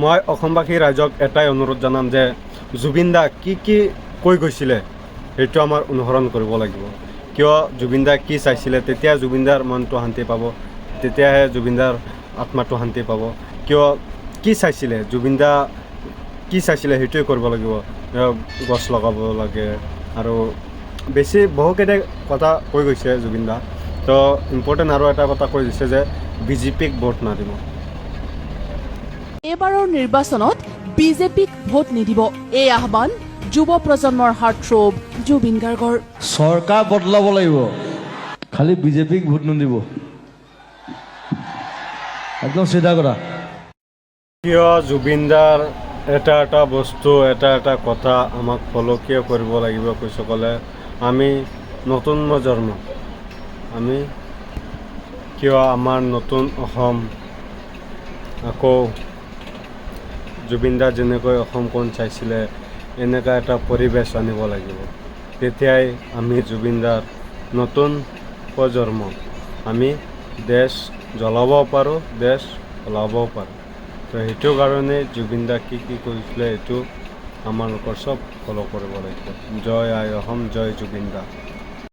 মই অসমবাসী ৰাইজক এটাই অনুৰোধ জনাম যে জুবিন দা কি কৈ গৈছিলে সেইটো আমাৰ অনুসৰণ কৰিব লাগিব। কিয় জুবিন দা কি চাইছিলে তেতিয়া জুবিন দাৰ মনটো শান্তি পাব, তেতিয়াহে জুবিন দাৰ আত্মাটো শান্তি পাব। কিয় কি চাইছিলে জুবিন দা কি চাইছিলে সেইটোৱে কৰিব লাগিব। গছ লগাব লাগে আৰু বেছি বহুকেইটা কথা কৈ গৈছে জুবিন দা। তো ইম্পৰ্টেণ্ট আৰু এটা কথা কৈ দিছে যে বিজেপিক ভোট নাদিব। এইবাৰৰ নিৰ্বাচনত বিজেপিক ভোট নিদিব, এই আহ্বান যুৱ প্ৰজন্মৰ হাৰ্টথ্ৰব জুবিন গাৰ্গৰ। চৰকাৰ বদলাব লাগিব, খালি বিজেপিক ভোট নিদিব, একদম চিধা কথা। কিয় জুবিন দাৰ এটা বস্তু এটা কথা আমাক ফ'ল' কিয় কৰিব লাগিব কৈছে ক'লে আমি নতুন প্ৰজন্ম, আমি কিয় আমাৰ নতুন অসম আকৌ জুবিন দা যেনেকৈ অসমখন চাইছিলে এনেকুৱা এটা পৰিৱেশ আনিব লাগিব। তেতিয়াই আমি জুবিন দাৰ নতুন প্ৰজন্ম আমি দেশ জ্বলাব পাৰোঁ, দেশ ওলাবও পাৰোঁ। তো সেইটো কাৰণে জুবিন দা কি কৰিছিলে এইটো আমালোকৰ চব ফ'ল' কৰিব লাগিব। জয় আই অসম, জয় জুবিন দা।